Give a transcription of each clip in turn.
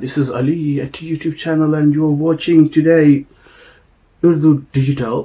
This is Ali at YouTube channel and you are watching today Urdu Digital।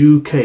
UK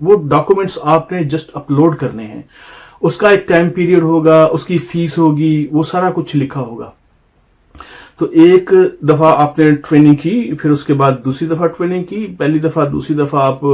وہ documents آپ نے just upload کرنے ہیں. اس کا ایک ٹائم پیریڈ ہوگا, اس کی فیس ہوگی, وہ سارا کچھ لکھا ہوگا. تو ایک دفعہ آپ نے ٹریننگ کی, پھر اس کے بعد دوسری دفعہ ٹریننگ کی, پہلی دفعہ دوسری دفعہ آپ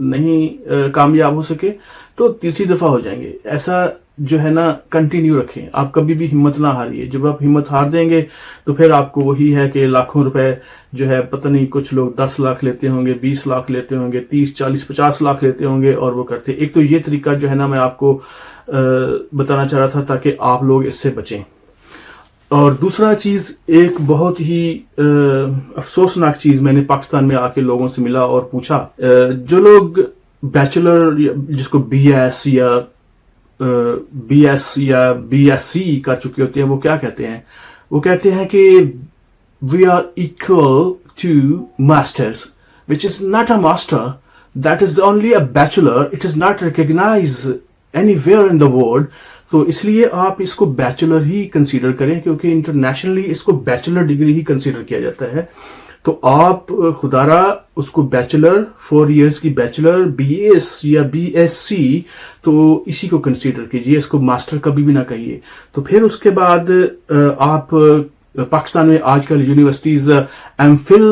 نہیں کامیاب ہو سکے تو تیسری دفعہ ہو جائیں گے. ایسا جو ہے نا کنٹینیو رکھیں, آپ کبھی بھی ہمت نہ ہاریے. جب آپ ہمت ہار دیں گے تو پھر آپ کو وہی ہے کہ لاکھوں روپے جو ہے, پتہ نہیں کچھ لوگ 10 لاکھ لیتے ہوں گے, 20 لاکھ لیتے ہوں گے, 30 40 50 لاکھ لیتے ہوں گے اور وہ کرتے. ایک تو یہ طریقہ جو ہے نا میں آپ کو بتانا چاہ رہا تھا تاکہ آپ لوگ اس سے بچیں. اور دوسرا چیز, ایک بہت ہی افسوسناک چیز میں نے پاکستان میں آ کے لوگوں سے ملا اور پوچھا, جو لوگ بیچلر جس کو بی ایس یا بی ایس سی کر چکے ہوتے ہیں, وہ کیا کہتے ہیں؟ وہ کہتے ہیں کہ we are equal to masters, which is not a master, that is only a bachelor, it is not recognized anywhere in the world. تو اس لیے آپ اس کو بیچلر ہی کنسیڈر کریں, کیونکہ انٹرنیشنلی اس کو بیچلر ڈگری ہی کنسیڈر کیا جاتا ہے. تو آپ خدا را اس کو بیچلر 4 ایئرس کی بیچلر بی ایس یا بی ایس سی تو اسی کو کنسیڈر کیجئے, اس کو ماسٹر کبھی بھی نہ کہیے. تو پھر اس کے بعد آپ پاکستان میں آج کل یونیورسٹیز ایم فل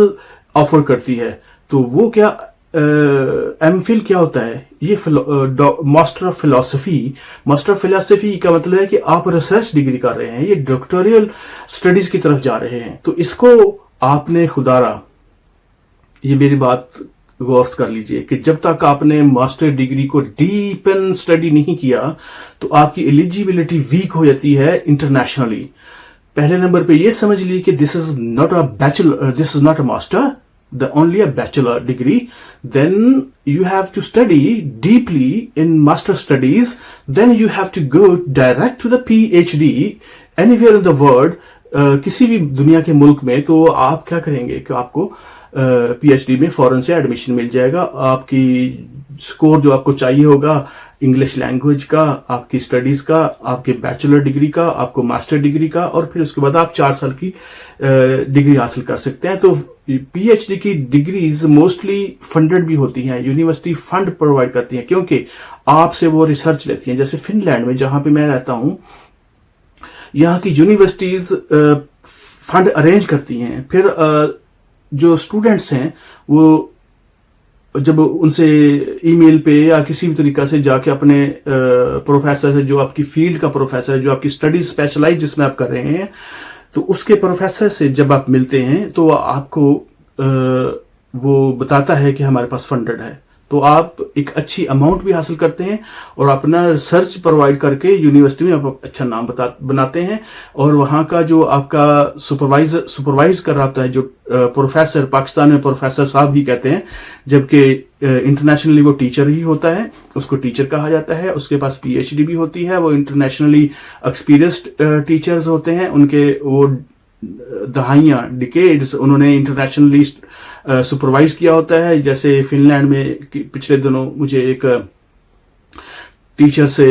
آفر کرتی ہے. تو وہ کیا ایم فل کیا ہوتا ہے؟ یہ ماسٹر آف فلسفی. ماسٹر آف فلسفی کا مطلب ہے کہ آپ ریسرچ ڈگری کر رہے ہیں, یہ ڈاکٹوریل سٹڈیز کی طرف جا رہے ہیں. تو اس کو آپ نے خدا را, یہ میری بات غور کر لیجئے کہ جب تک آپ نے ماسٹر ڈگری کو ڈیپن اسٹڈی نہیں کیا تو آپ کی ایلیجیبلٹی ویک ہو جاتی ہے انٹرنیشنلی. پہلے نمبر پہ یہ سمجھ لی کہ this is not a bachelor, this is not a master, only a bachelor degree. Then you have to study deeply in master studies. Then you have to go direct to the PhD anywhere in the world. کسی بھی دنیا کے ملک میں. تو آپ کیا کریں گے کہ آپ کو پی ایچ ڈی میں فوراً سے ایڈمیشن مل جائے گا. آپ کی سکور جو آپ کو چاہیے ہوگا انگلش لینگویج کا, آپ کی اسٹڈیز کا, آپ کے بیچلر ڈگری کا, آپ کو ماسٹر ڈگری کا, اور پھر اس کے بعد آپ 4 سال کی ڈگری حاصل کر سکتے ہیں. تو پی ایچ ڈی کی ڈگریز موسٹلی فنڈڈ بھی ہوتی ہیں, یونیورسٹی فنڈ پرووائڈ کرتی ہیں کیونکہ آپ سے وہ ریسرچ لیتی ہیں. جیسے فن لینڈ میں جہاں پہ میں رہتا ہوں, یہاں کی یونیورسٹیز فنڈ ارینج کرتی ہیں. پھر جو اسٹوڈنٹس ہیں وہ جب ان سے ای میل پہ یا کسی بھی طریقہ سے جا کے اپنے پروفیسر سے, جو آپ کی فیلڈ کا پروفیسر ہے, جو آپ کی اسٹڈیز اسپیشلائز جس میں آپ کر رہے ہیں, تو اس کے پروفیسر سے جب آپ ملتے ہیں تو آپ کو وہ بتاتا ہے کہ ہمارے پاس فنڈڈ ہے. تو آپ ایک اچھی اماؤنٹ بھی حاصل کرتے ہیں اور اپنا ریسرچ پرووائڈ کر کے یونیورسٹی میں آپ اچھا نام بناتے ہیں. اور وہاں کا جو آپ کا سپروائز کر رہا ہوتا ہے, جو پروفیسر, پاکستان میں پروفیسر صاحب ہی کہتے ہیں, جبکہ انٹرنیشنلی وہ ٹیچر ہی ہوتا ہے, اس کو ٹیچر کہا جاتا ہے. اس کے پاس پی ایچ ڈی بھی ہوتی ہے, وہ انٹرنیشنلی ایکسپیرینسڈ ٹیچرز ہوتے ہیں. ان کے وہ دہائیاں ڈیکیڈز انہوں نے انٹرنیشنلی سپروائز کیا ہوتا ہے. جیسے فن لینڈ میں پچھلے دنوں مجھے ایک ٹیچر سے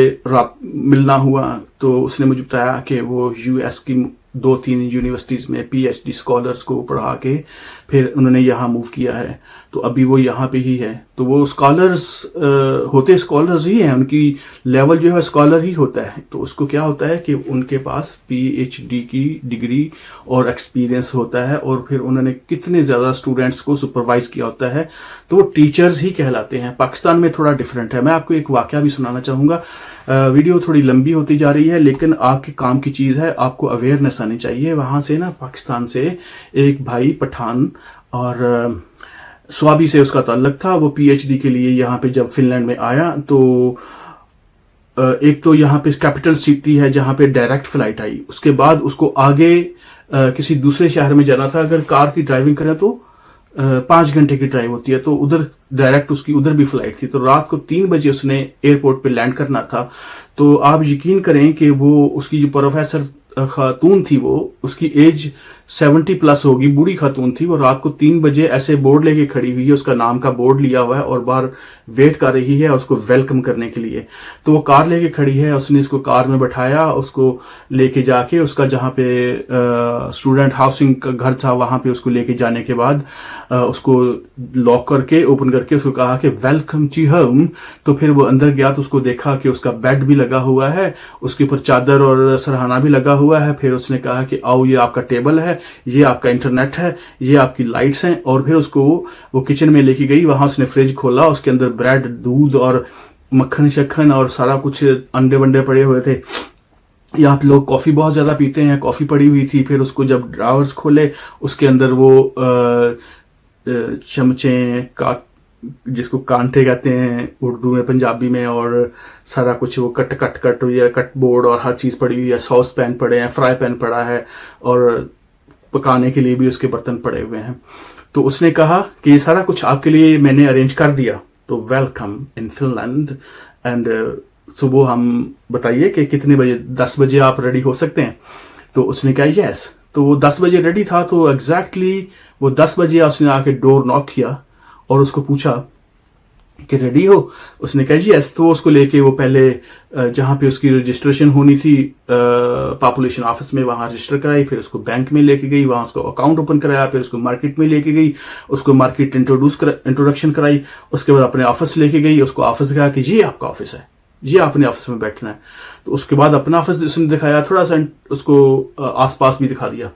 ملنا ہوا, تو اس نے مجھے بتایا کہ وہ یو ایس کی 2-3 یونیورسٹیز میں پی ایچ ڈی اسکالرس کو پڑھا کے پھر انہوں نے یہاں موو کیا ہے. تو ابھی وہ یہاں پہ ہی ہے. تو وہ اسکالرس ہوتے اسکالرز ہی ہیں, ان کی لیول جو ہے اسکالر ہی ہوتا ہے. تو اس کو کیا ہوتا ہے کہ ان کے پاس پی ایچ ڈی کی ڈگری اور ایکسپیرینس ہوتا ہے, اور پھر انہوں نے کتنے زیادہ اسٹوڈنٹس کو سپروائز کیا ہوتا ہے, تو وہ ٹیچرز ہی کہلاتے ہیں. پاکستان میں تھوڑا ڈفرینٹ ہے. میں آپ کو ایک واقعہ بھی سنانا چاہوں گا. ویڈیو تھوڑی لمبی ہوتی جا رہی ہے, لیکن آپ کے کام کی چیز ہے, آپ کو اویئرنیس آنی چاہیے. وہاں سے نا پاکستان سے ایک بھائی پٹھان اور سوابی سے اس کا تعلق تھا. وہ پی ایچ ڈی کے لیے یہاں پہ جب فن لینڈ میں آیا, تو ایک تو یہاں پہ کیپٹل سٹی ہے جہاں پہ ڈائریکٹ فلائٹ آئی. اس کے بعد اس کو آگے کسی دوسرے شہر میں جانا تھا. اگر کار کی ڈرائیونگ کریں تو 5 گھنٹے کی ڈرائیو ہوتی ہے, تو ادھر ڈائریکٹ اس کی ادھر بھی فلائٹ تھی. تو رات کو 3 بجے اس نے ایئرپورٹ پہ لینڈ کرنا تھا. تو آپ یقین کریں کہ وہ اس کی جو پروفیسر خاتون تھی, وہ اس کی ایج 70+ ہوگی, بوڑھی خاتون تھی. وہ رات کو 3 بجے ایسے بورڈ لے کے کھڑی ہوئی ہے, اس کا نام کا بورڈ لیا ہوا ہے, اور باہر ویٹ کر رہی ہے اس کو ویلکم کرنے کے لیے. تو وہ کار لے کے کھڑی ہے, اس نے اس کو کار میں بٹھایا, اس کو لے کے جا کے اس کا جہاں پہ اسٹوڈنٹ ہاؤسنگ کا گھر تھا وہاں پہ اس کو لے کے جانے کے بعد اس کو لاک کر کے اوپن کر کے اس کو کہا کہ ویلکم ٹو ہوم. تو پھر وہ اندر گیا تو اس کو دیکھا کہ اس کا بیڈ بھی لگا ہوا ہے, اس کے اوپر چادر اور سرہانہ بھی لگا ہوا ہے. پھر اس نے کہا کہ آؤ یہ آپ کا ٹیبل ہے, یہ آپ کا انٹرنیٹ ہے, یہ آپ کی لائٹس ہیں. اور پھر اس کو وہ کچن میں لے کے گئی, وہاں اس نے فریج کھولا, اس کے اندر بریڈ, دودھ اور مکھن شکھن اور سارا کچھ انڈے ونڈے پڑے ہوئے تھے. یہاں پہ لوگ کافی بہت زیادہ پیتے ہیں, کافی پڑی ہوئی تھی. پھر اس کو جب ڈراورز کھولے اس کے اندر وہ چمچے کا جس کو کانٹے کہتے ہیں اردو میں پنجابی میں, اور سارا کچھ وہ کٹ بورڈ اور ہر چیز پڑی ہوئی ہے. ساس پین پڑے ہیں, فرائی پین پڑا ہے, اور پکانے کے لیے بھی اس کے برتن پڑے ہوئے ہیں. تو اس نے کہا کہ یہ سارا کچھ آپ کے لیے میں نے ارینج کر دیا, تو welcome in Finland. And صبح ہم بتائیے کہ کتنے بجے, 10 بجے آپ ریڈی ہو سکتے ہیں. تو اس نے کہا یس. تو وہ 10 بجے ریڈی تھا, تو ایگزیکٹلی وہ 10 بجے اس نے آ کے ڈور ناک کیا اور اس کو پوچھا کہ ریڈی ہو. اس نے کہا یس. تو اس کو لے کے وہ پہلے جہاں پہ اس کی رجسٹریشن ہونی تھی پاپولیشن آفس میں, وہاں رجسٹر کرائی. پھر اس کو بینک میں لے کے گئی, وہاں اس کو اکاؤنٹ اوپن کرایا. پھر اس کو مارکیٹ میں لے کے گئی, اس کو مارکیٹ انٹروڈکشن کرائی. اس کے بعد اپنے آفس لے کے گئی, اس کو آفس دکھایا کہ یہ آپ کا آفس ہے, یہ آپ نے آفس میں بیٹھنا ہے. تو اس کے بعد اپنا آفس اس نے دکھایا, تھوڑا سا اس کو آس پاس بھی دکھا دیا.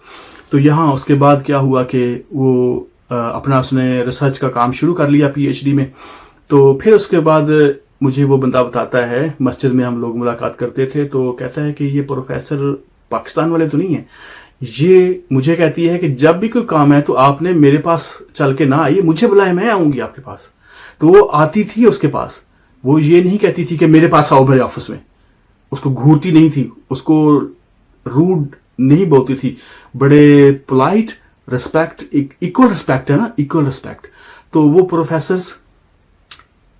تو یہاں اس کے بعد کیا ہوا کہ وہ اپنا اس نے ریسرچ کا کام شروع کر لیا پی ایچ ڈی میں. تو پھر اس کے بعد مجھے وہ بندہ بتاتا ہے, مسجد میں ہم لوگ ملاقات کرتے تھے, تو کہتا ہے کہ یہ پروفیسر پاکستان والے تو نہیں ہیں. یہ مجھے کہتی ہے کہ جب بھی کوئی کام ہے تو آپ نے میرے پاس چل کے نہ آئیے, مجھے بلائے, میں آؤں گی آپ کے پاس. تو وہ آتی تھی اس کے پاس, وہ یہ نہیں کہتی تھی کہ میرے پاس آؤ میرے آفس میں. اس کو گھورتی نہیں تھی, اس کو روڈ نہیں بولتی تھی, بڑے پولائٹ, ریسپیکٹ, ایکول ریسپیکٹ ہے نا, ایکول ریسپیکٹ. تو وہ پروفیسرز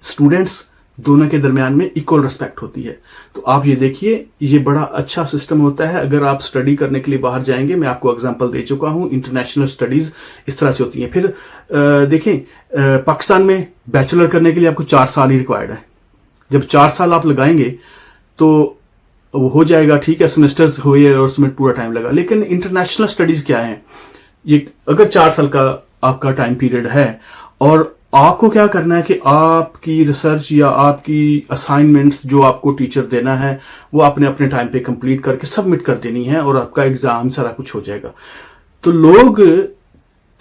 اسٹوڈینٹس دونوں کے درمیان میں ایکول ریسپیکٹ ہوتی ہے. تو آپ یہ دیکھیے, یہ بڑا اچھا سسٹم ہوتا ہے. اگر آپ اسٹڈی کرنے کے لیے باہر جائیں گے, میں آپ کو اگزامپل دے چکا ہوں, انٹرنیشنل اسٹڈیز اس طرح سے ہوتی ہیں. پھر دیکھیں پاکستان میں بیچلر کرنے کے لیے آپ کو 4 سال ہی ریکوائرڈ ہے. جب 4 سال آپ لگائیں گے تو وہ ہو جائے گا, ٹھیک ہے, سیمسٹرز ہوئے اور اس میں پورا ٹائم لگا. لیکن انٹرنیشنل اسٹڈیز کیا ہیں, یہ اگر 4 سال کا آپ کا ٹائم پیریڈ ہے, اور آپ کو کیا کرنا ہے کہ آپ کی ریسرچ یا آپ کی اسائنمنٹس جو آپ کو ٹیچر دینا ہے وہ آپ نے اپنے ٹائم پہ کمپلیٹ کر کے سبمٹ کر دینی ہے, اور آپ کا ایگزام سارا کچھ ہو جائے گا. تو لوگ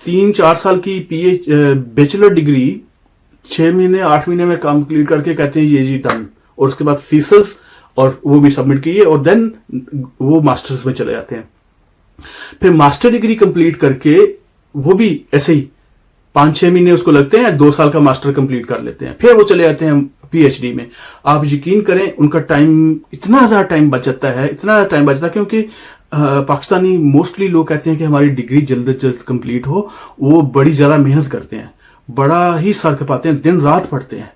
3-4 سال کی بیچلر ڈگری 6 مہینے 8 مہینے میں کمپلیٹ کر کے کہتے ہیں یہ جی ڈن, اور اس کے بعد تھیسس اور وہ بھی سبمٹ کیے, اور دین وہ ماسٹرز میں چلے جاتے ہیں. پھر ماسٹر ڈگری کمپلیٹ کر کے وہ بھی ایسے ہی 5-6 مہینے اس کو لگتے ہیں, 2 سال کا ماسٹر کمپلیٹ کر لیتے ہیں, پھر وہ چلے جاتے ہیں پی ایچ ڈی میں. آپ یقین کریں ان کا ٹائم اتنا زیادہ ٹائم بچ جاتا ہے, اتنا زیادہ ٹائم بچتا ہے, کیونکہ پاکستانی موسٹلی لوگ کہتے ہیں کہ ہماری ڈگری جلد از جلد کمپلیٹ ہو. وہ بڑی زیادہ محنت کرتے ہیں, بڑا ہی سر کھپاتے ہیں, دن رات پڑھتے ہیں.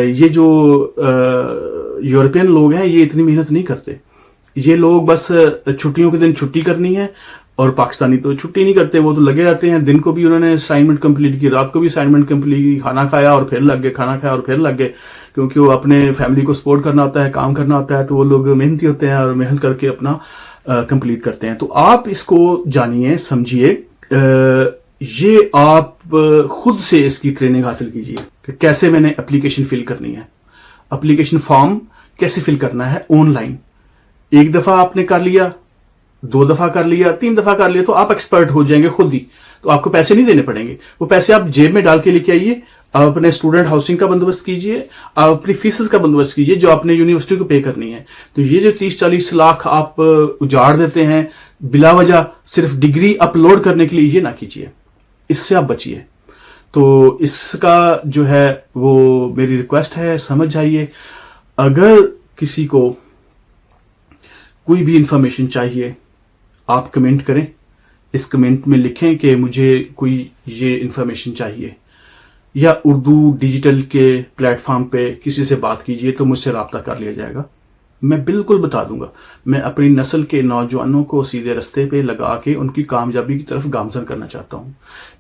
یہ جو یورپین لوگ ہیں یہ اتنی محنت نہیں کرتے. یہ لوگ بس چھٹیوں کے دن چھٹی کرنی ہے, اور پاکستانی تو چھٹی نہیں کرتے, وہ تو لگے رہتے ہیں. دن کو بھی انہوں نے اسائنمنٹ کمپلیٹ کی, رات کو بھی اسائنمنٹ کمپلیٹ کی, کھانا کھایا اور پھر لگ گئے, کھانا کھایا اور پھر لگ گئے, کیونکہ وہ اپنے فیملی کو سپورٹ کرنا ہوتا ہے, کام کرنا ہوتا ہے. تو وہ لوگ محنتی ہوتے ہیں اور محنت کر کے اپنا کمپلیٹ کرتے ہیں. تو آپ اس کو جانیے, سمجھیے, یہ آپ خود سے اس کی ٹریننگ حاصل کیجیے کہ کیسے میں نے اپلیکیشن فل کرنی ہے, اپلیکیشن فارم کیسے فل کرنا ہے آن لائن. 1 دفعہ آپ نے کر لیا, 2 دفعہ کر لیا, 3 دفعہ کر لیا, تو آپ ایکسپرٹ ہو جائیں گے خود ہی. تو آپ کو پیسے نہیں دینے پڑیں گے, وہ پیسے آپ جیب میں ڈال کے لے کے آئیے. آپ اپنے اسٹوڈنٹ ہاؤسنگ کا بندوبست کیجیے, آپ اپنی فیسز کا بندوبست کیجیے جو آپ نے یونیورسٹی کو پے کرنی ہے. تو یہ جو 30-40 لاکھ آپ اجاڑ دیتے ہیں بلا وجہ صرف ڈگری اپلوڈ کرنے کے لیے, یہ نہ کیجیے, اس سے آپ بچیے. تو اس کا جو ہے وہ میری ریکویسٹ ہے, سمجھ جائیے. اگر کسی کو کوئی بھی انفارمیشن چاہیے آپ کمنٹ کریں, اس کمنٹ میں لکھیں کہ مجھے کوئی یہ انفارمیشن چاہیے, یا اردو ڈیجیٹل کے پلیٹ فارم پہ کسی سے بات کیجیے تو مجھ سے رابطہ کر لیا جائے گا. میں بالکل بتا دوں گا. میں اپنی نسل کے نوجوانوں کو سیدھے رستے پہ لگا کے ان کی کامیابی کی طرف گامزن کرنا چاہتا ہوں.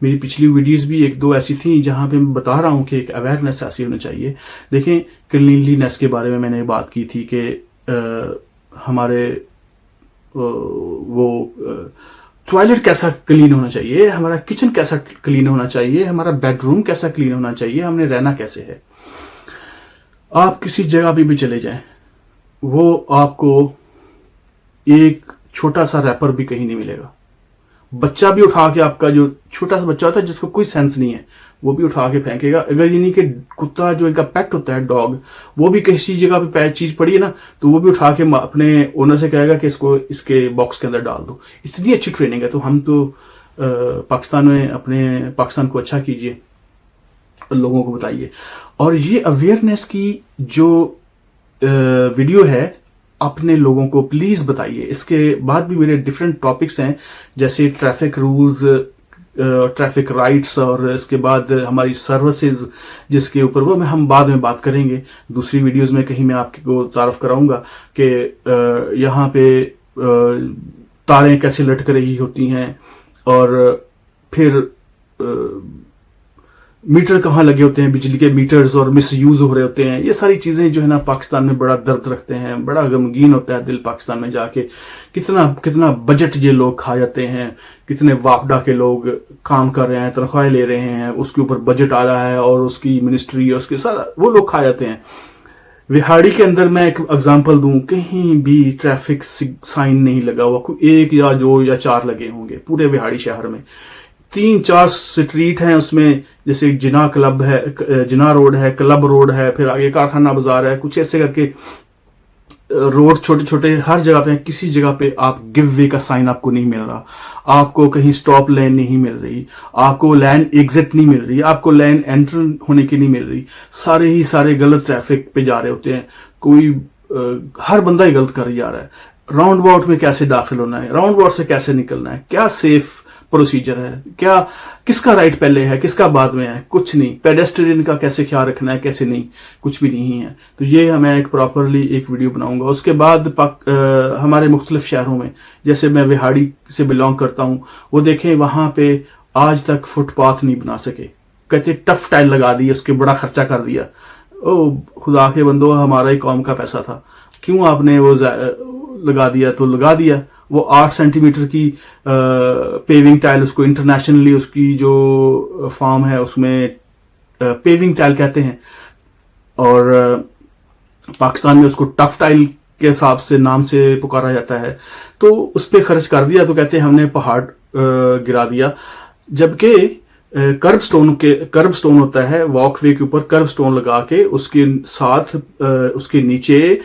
میری پچھلی ویڈیوز بھی 1-2 ایسی تھیں جہاں پہ میں بتا رہا ہوں کہ ایک اویئرنیس ایسی ہونی چاہیے. دیکھیں کلینلینس کے بارے میں نے بات کی تھی کہ ہمارے وہ ٹوائلٹ کیسا کلین ہونا چاہیے, ہمارا کچن کیسا کلین ہونا چاہیے, ہمارا بیڈ روم کیسا کلین ہونا چاہیے, ہم نے رہنا کیسے ہے. آپ کسی جگہ پہ بھی چلے جائیں, وہ آپ کو ایک چھوٹا سا ریپر بھی کہیں نہیں ملے گا. بچہ بھی اٹھا کے, آپ کا جو چھوٹا سا بچہ ہوتا ہے جس کو کوئی سینس نہیں ہے, وہ بھی اٹھا کے پھینکے گا. اگر یہ نہیں کہ کتا جو ان کا پیٹ ہوتا ہے ڈاگ, وہ بھی کسی جگہ پہ چیز پڑی ہے نا تو وہ بھی اٹھا کے اپنے اونر سے کہے گا کہ اس کو اس کے باکس کے اندر ڈال دو. اتنی اچھی ٹریننگ ہے. تو ہم تو پاکستان میں اپنے پاکستان کو اچھا کیجیے, لوگوں کو بتائیے. اور یہ اویئرنیس کی جو ویڈیو ہے اپنے لوگوں کو پلیز بتائیے. اس کے بعد بھی میرے ڈفرینٹ ٹاپکس ہیں جیسے ٹریفک رولز, ٹریفک رائٹس, اور اس کے بعد ہماری سروسز جس کے اوپر وہ ہم بعد میں بات کریں گے. دوسری ویڈیوز میں کہیں میں آپ کو تعارف کراؤں گا کہ یہاں پہ تاریں کیسے لٹک رہی ہوتی ہیں, اور پھر میٹر کہاں لگے ہوتے ہیں, بجلی کے میٹرز, اور مس یوز ہو رہے ہوتے ہیں. یہ ساری چیزیں جو ہے نا پاکستان میں بڑا درد رکھتے ہیں, بڑا غمگین ہوتا ہے دل پاکستان میں جا کے. کتنا بجٹ یہ لوگ کھا جاتے ہیں, کتنے واپڈا کے لوگ کام کر رہے ہیں, تنخواہیں لے رہے ہیں, اس کے اوپر بجٹ آ رہا ہے اور اس کی منسٹری اور اس کے سارا وہ لوگ کھا جاتے ہیں. وہاڑی کے اندر میں ایک اگزامپل دوں, کہیں بھی ٹریفک سائن نہیں لگا ہوا. کوئی 1 یا 2 یا 4 لگے ہوں گے پورے وہاڑی شہر میں. 3-4 سٹریٹ ہیں اس میں, جیسے جنا کلب ہے, جنا روڈ ہے, کلب روڈ ہے, پھر آگے کارخانہ بازار ہے, کچھ ایسے کر کے روڈ چھوٹے چھوٹے ہر جگہ پہ. کسی جگہ پہ آپ گیو وے کا سائن آپ کو نہیں مل رہا, آپ کو کہیں سٹاپ لین نہیں مل رہی, آپ کو لین ایگزٹ نہیں مل رہی, آپ کو لین انٹر ہونے کی نہیں مل رہی. سارے غلط ٹریفک پہ جا رہے ہوتے ہیں. کوئی ہر بندہ ہی غلط کر جا رہا ہے. راؤنڈ باؤٹ میں کیسے داخل ہونا ہے, راؤنڈ باؤٹ سے کیسے نکلنا ہے, کیا سیف پروسیجر ہے, کیا کس کا رائٹ پہلے ہے کس کا بعد میں ہے, کچھ نہیں. پیڈسٹرین کا کیسے خیال رکھنا ہے, کیسے نہیں, کچھ بھی نہیں ہے. تو یہ میں ایک پراپرلی ایک ویڈیو بناؤں گا. اس کے بعد ہمارے مختلف شہروں میں, جیسے میں وہاڑی سے بلانگ کرتا ہوں, وہ دیکھیں وہاں پہ آج تک فٹ پاتھ نہیں بنا سکے. کہتے ٹف ٹائل لگا دی, اس کے بڑا خرچہ کر دیا. او خدا کے بندو, ہمارا ہی قوم کا پیسہ تھا, کیوں آپ نے وہ لگا دیا؟ تو لگا دیا. وہ 8 سینٹی میٹر کی پیونگ ٹائل, اس کو انٹرنیشنلی اس کی جو فارم ہے اس میں پیونگ ٹائل کہتے ہیں, اور پاکستان میں اس کو ٹف ٹائل کے حساب سے نام سے پکارا جاتا ہے. تو اس پہ خرچ کر دیا, تو کہتے ہیں ہم نے پہاڑ گرا دیا. جبکہ کرب سٹون ہوتا ہے, واک وے کے اوپر کرب سٹون لگا کے اس کے ساتھ اس کے نیچے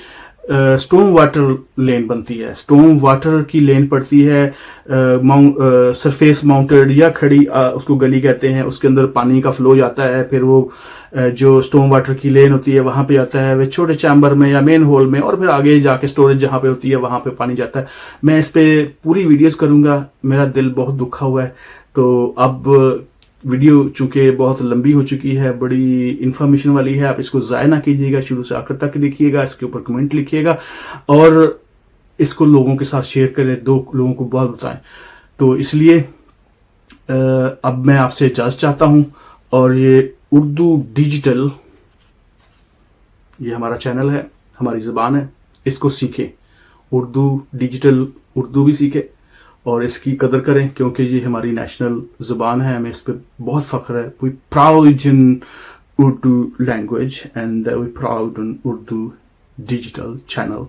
سٹون واٹر لین بنتی ہے. سٹون واٹر کی لین پڑتی ہے, سرفیس ماؤنٹڈ یا کھڑی, اس کو گلی کہتے ہیں. اس کے اندر پانی کا فلو جاتا ہے, پھر وہ جو سٹون واٹر کی لین ہوتی ہے وہاں پہ جاتا ہے, وہ چھوٹے چیمبر میں یا مین ہول میں, اور پھر آگے جا کے سٹوریج جہاں پہ ہوتی ہے وہاں پہ پانی جاتا ہے. میں اس پہ پوری ویڈیوز کروں گا. میرا دل بہت دکھا ہوا ہے. تو اب ویڈیو چونکہ بہت لمبی ہو چکی ہے, بڑی انفارمیشن والی ہے, آپ اس کو ضائع نہ کیجیے گا, شروع سے آخر تک دیکھیے گا, اس کے اوپر کمنٹ لکھیے گا, اور اس کو لوگوں کے ساتھ شیئر کریں, 2 لوگوں کو بہت بتائیں. تو اس لیے اب میں آپ سے اجازت چاہتا ہوں, اور یہ اردو ڈیجیٹل, یہ ہمارا چینل ہے, ہماری زبان ہے, اس کو سیکھیں. اردو ڈیجیٹل, اردو بھی سیکھیں اور اس کی قدر کریں, کیونکہ یہ ہماری نیشنل زبان ہے, ہمیں اس پہ بہت فخر ہے. We proud in Urdu language and we proud in Urdu digital channel.